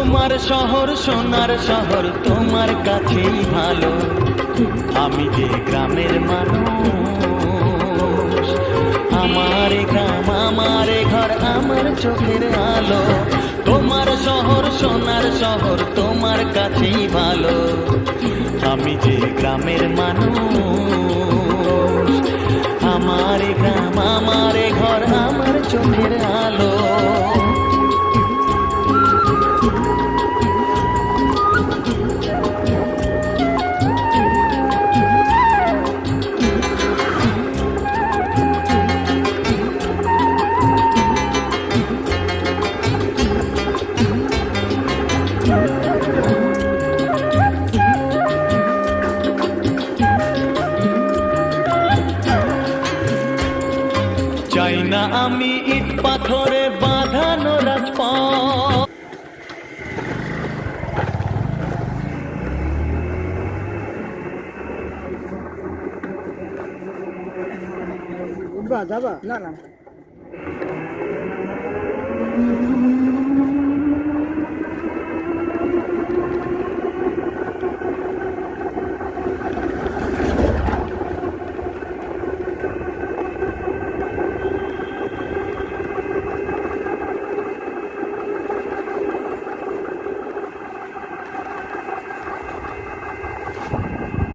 তোমার শহর সোনার শহর তোমার কাছেই ভালো, আমি যে গ্রামের মানুষ। আমার গ্রাম আমার ঘর আমার চোখের আলো, তোমার শহর সোনার শহর তোমার কাছেই ভালো, আমি যে গ্রামের মানুষ। আমার গ্রাম আমার ঘর আমার চোখের আলো। চাই না আমি ইট পাথরে বাঁধানো রাজপথ। যাবা না না